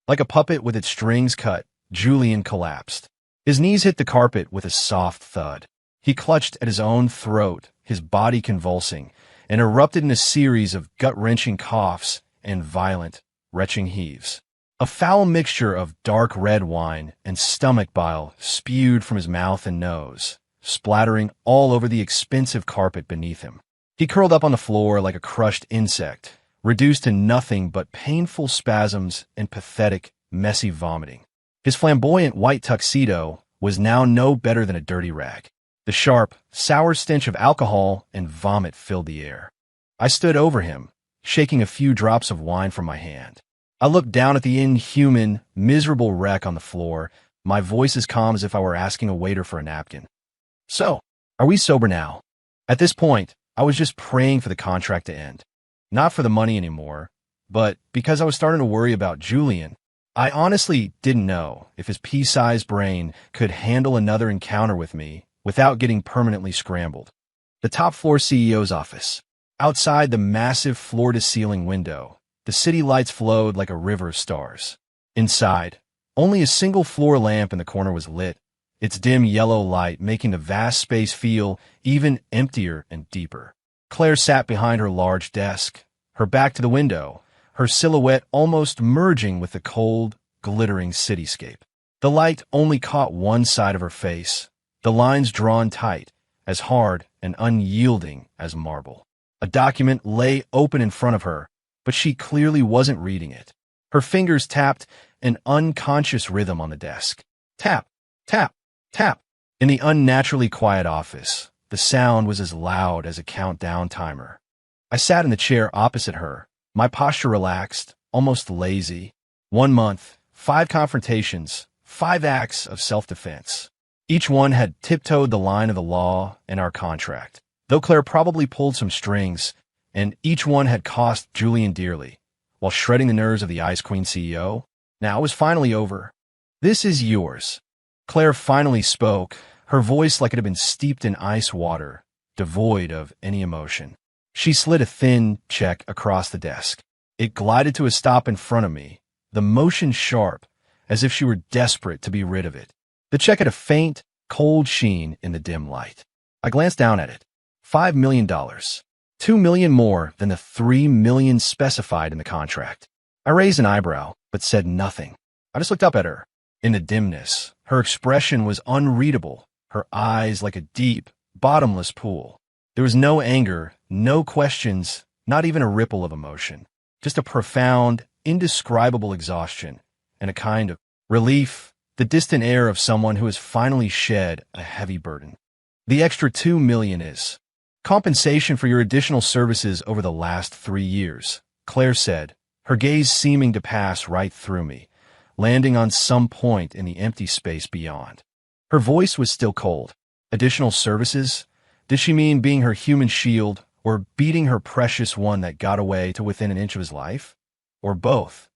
Like a puppet with its strings cut, Julian collapsed. His knees hit the carpet with a soft thud. He clutched at his own throat, his body convulsing, and erupted in a series of gut-wrenching coughs and violent, retching heaves. A foul mixture of dark red wine and stomach bile spewed from his mouth and nose, splattering all over the expensive carpet beneath him. He curled up on the floor like a crushed insect, reduced to nothing but painful spasms and pathetic, messy vomiting. His flamboyant white tuxedo was now no better than a dirty rag. The sharp, sour stench of alcohol and vomit filled the air. I stood over him, shaking a few drops of wine from my hand. I looked down at the inhuman, miserable wreck on the floor, my voice as calm as if I were asking a waiter for a napkin. So, are we sober now? At this point, I was just praying for the contract to end. Not for the money anymore, but because I was starting to worry about Julian. I honestly didn't know if his pea-sized brain could handle another encounter with me without getting permanently scrambled. The top-floor CEO's office. Outside the massive floor-to-ceiling window, the city lights flowed like a river of stars. Inside, only a single floor lamp in the corner was lit, its dim yellow light making the vast space feel even emptier and deeper. Claire sat behind her large desk, her back to the window, her silhouette almost merging with the cold, glittering cityscape. The light only caught one side of her face, the lines drawn tight, as hard and unyielding as marble. A document lay open in front of her, but she clearly wasn't reading it. Her fingers tapped an unconscious rhythm on the desk. Tap, tap, tap. In the unnaturally quiet office, the sound was as loud as a countdown timer. I sat in the chair opposite her, my posture relaxed, almost lazy. 1 month, 5 confrontations, 5 acts of self-defense. Each one had tiptoed the line of the law and our contract, though Claire probably pulled some strings, and each one had cost Julian dearly, while shredding the nerves of the Ice Queen CEO. Now it was finally over. This is yours. Claire finally spoke, her voice like it had been steeped in ice water, devoid of any emotion. She slid a thin check across the desk. It glided to a stop in front of me, the motion sharp, as if she were desperate to be rid of it. The check had a faint, cold sheen in the dim light. I glanced down at it. $5 million. $2 million more than the $3 million specified in the contract. I raised an eyebrow, but said nothing. I just looked up at her. In the dimness, her expression was unreadable, her eyes like a deep, bottomless pool. There was no anger, no questions, not even a ripple of emotion. Just a profound, indescribable exhaustion, and a kind of relief, the distant air of someone who has finally shed a heavy burden. The extra $2 million is compensation for your additional services over the last 3 years, Claire said, her gaze seeming to pass right through me, landing on some point in the empty space beyond. Her voice was still cold. Additional services? Did she mean being her human shield, or beating her precious one that got away to within an inch of his life? Or both?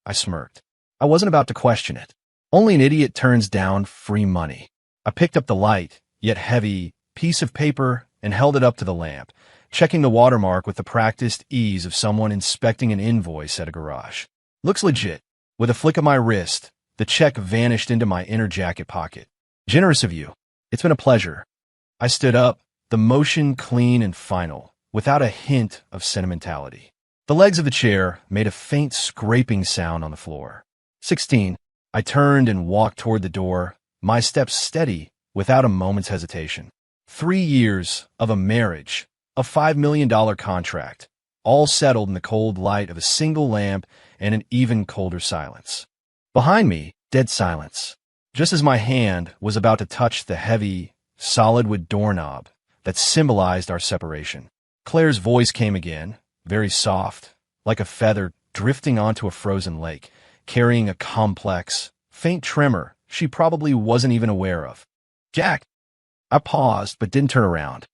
I smirked. I wasn't about to question it. Only an idiot turns down free money. I picked up the light, yet heavy, piece of paper and held it up to the lamp, checking the watermark with the practiced ease of someone inspecting an invoice at a garage. Looks legit. With a flick of my wrist, the check vanished into my inner jacket pocket. Generous of you. It's been a pleasure. I stood up, the motion clean and final, without a hint of sentimentality. The legs of the chair made a faint scraping sound on the floor. 16. I turned and walked toward the door, my steps steady, without a moment's hesitation. 3 years of a marriage, A $5 million contract, all settled in the cold light of a single lamp and an even colder silence. Behind me, dead silence. Just as my hand was about to touch the heavy, solid wood doorknob that symbolized our separation, Claire's voice came again, very soft, like a feather drifting onto a frozen lake, carrying a complex, faint tremor she probably wasn't even aware of. "Jack." I paused but didn't turn around.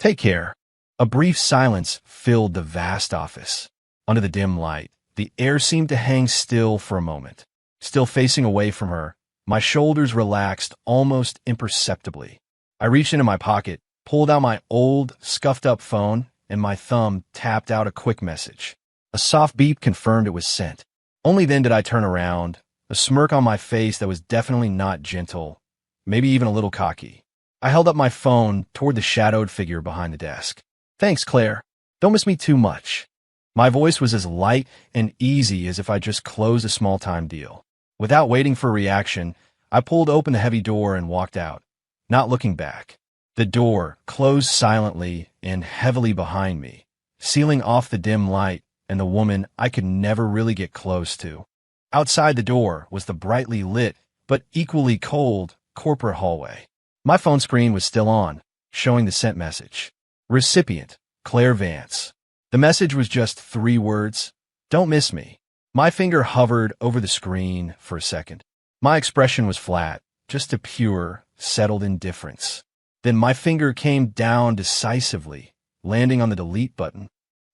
"Take care." A brief silence filled the vast office. Under the dim light, the air seemed to hang still for a moment. Still facing away from her, my shoulders relaxed almost imperceptibly. I reached into my pocket, pulled out my old, scuffed-up phone, and my thumb tapped out a quick message. A soft beep confirmed it was sent. Only then did I turn around, a smirk on my face that was definitely not gentle, maybe even a little cocky. I held up my phone toward the shadowed figure behind the desk. "Thanks, Claire. Don't miss me too much." My voice was as light and easy as if I just closed a small-time deal. Without waiting for a reaction, I pulled open the heavy door and walked out, not looking back. The door closed silently and heavily behind me, sealing off the dim light and the woman I could never really get close to. Outside the door was the brightly lit, but equally cold, corporate hallway. My phone screen was still on, showing the sent message. Recipient, Claire Vance. The message was just 3 words: "Don't miss me." My finger hovered over the screen for a second. My expression was flat, just a pure, settled indifference. Then my finger came down decisively, landing on the delete button.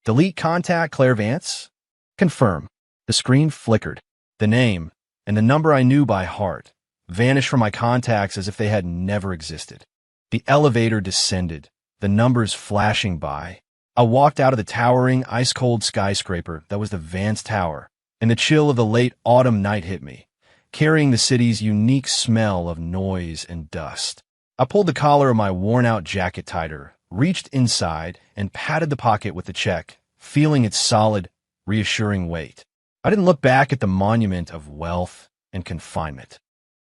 "Delete contact Claire Vance?" "Confirm." The screen flickered. The name, and the number I knew by heart, vanished from my contacts as if they had never existed. The elevator descended, the numbers flashing by. I walked out of the towering, ice-cold skyscraper that was the Vance Tower, and the chill of the late autumn night hit me, carrying the city's unique smell of noise and dust. I pulled the collar of my worn-out jacket tighter, reached inside, and patted the pocket with the check, feeling its solid, reassuring weight. I didn't look back at the monument of wealth and confinement.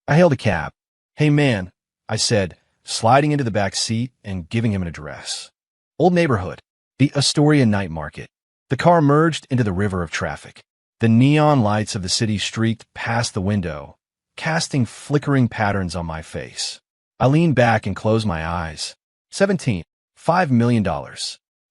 I hailed a cab. "Hey, man," I said, sliding into the back seat and giving him an address. "Old neighborhood. The Astoria Night Market." The car merged into the river of traffic. The neon lights of the city streaked past the window, casting flickering patterns on my face. I leaned back and closed my eyes. 17. $5 million.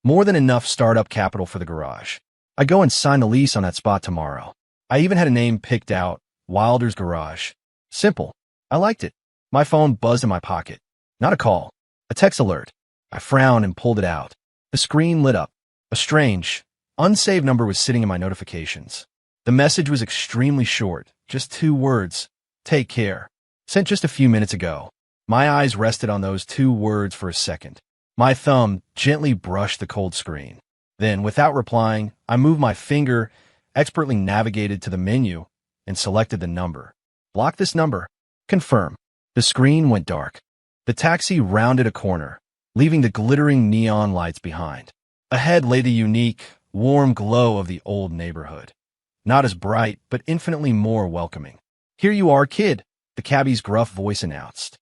More than enough startup capital for the garage. I go and sign the lease on that spot tomorrow. I even had a name picked out, Wilder's Garage. Simple. I liked it. My phone buzzed in my pocket. Not a call. A text alert. I frowned and pulled it out. The screen lit up. A strange, unsaved number was sitting in my notifications. The message was extremely short, just 2 words. "Take care." Sent just a few minutes ago. My eyes rested on those 2 words for a second. My thumb gently brushed the cold screen. Then, without replying, I moved my finger, expertly navigated to the menu, and selected the number. "Block this number." "Confirm." The screen went dark. The taxi rounded a corner, leaving the glittering neon lights behind. Ahead lay the unique, warm glow of the old neighborhood. Not as bright, but infinitely more welcoming. "Here you are, kid," the cabbie's gruff voice announced.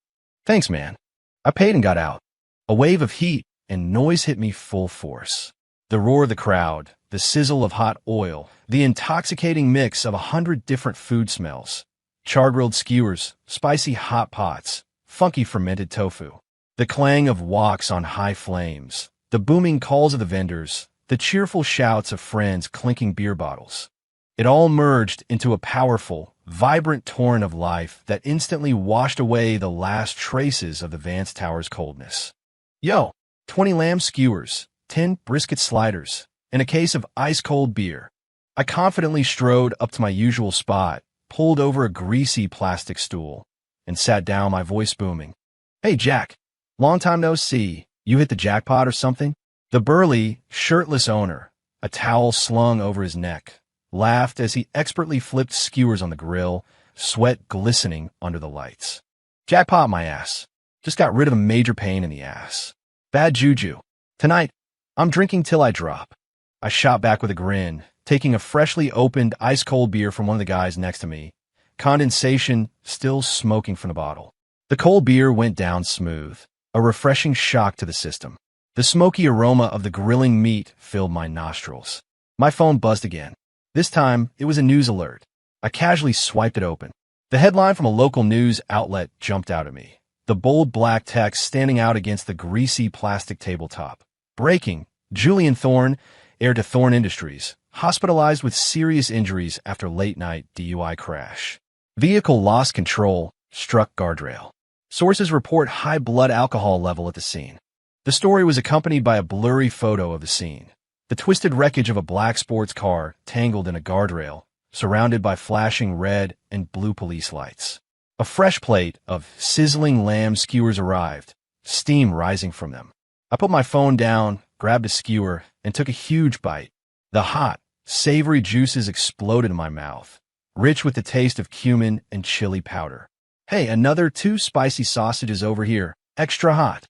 "Thanks, man." I paid and got out. A wave of heat and noise hit me full force. The roar of the crowd, the sizzle of hot oil, the intoxicating mix of 100 different food smells. Char-grilled skewers, spicy hot pots, funky fermented tofu. The clang of woks on high flames, the booming calls of the vendors, the cheerful shouts of friends clinking beer bottles. It all merged into a powerful, vibrant torrent of life that instantly washed away the last traces of the Vance Tower's coldness. "Yo, 20 lamb skewers, 10 brisket sliders, and a case of ice-cold beer." I confidently strode up to my usual spot, pulled over a greasy plastic stool, and sat down, my voice booming. "Hey, Jack. Long time no see. You hit the jackpot or something?" The burly, shirtless owner, a towel slung over his neck, laughed as he expertly flipped skewers on the grill, sweat glistening under the lights. "Jackpot, my ass. Just got rid of a major pain in the ass. Bad juju. Tonight, I'm drinking till I drop." I shot back with a grin, taking a freshly opened ice-cold beer from one of the guys next to me, condensation still smoking from the bottle. The cold beer went down smooth, a refreshing shock to the system. The smoky aroma of the grilling meat filled my nostrils. My phone buzzed again. This time, it was a news alert. I casually swiped it open. The headline from a local news outlet jumped out at me. The bold black text standing out against the greasy plastic tabletop. Breaking: Julian Thorne, heir to Thorne Industries, hospitalized with serious injuries after late-night DUI crash. Vehicle lost control, struck guardrail. Sources report high blood alcohol level at the scene. The story was accompanied by a blurry photo of the scene. The twisted wreckage of a black sports car tangled in a guardrail, surrounded by flashing red and blue police lights. A fresh plate of sizzling lamb skewers arrived, steam rising from them. I put my phone down, grabbed a skewer, and took a huge bite. The hot, savory juices exploded in my mouth, rich with the taste of cumin and chili powder. "Hey, another 2 spicy sausages over here, extra hot."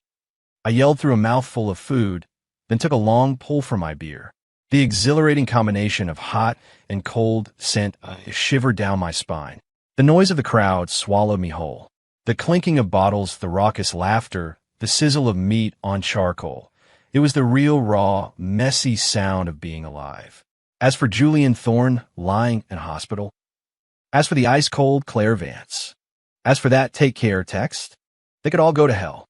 I yelled through a mouthful of food, then took a long pull from my beer. The exhilarating combination of hot and cold sent a shiver down my spine. The noise of the crowd swallowed me whole. The clinking of bottles, the raucous laughter, the sizzle of meat on charcoal. It was the real, raw, messy sound of being alive. As for Julian Thorne, lying in hospital. As for the ice-cold Claire Vance. As for that take care text. They could all go to hell.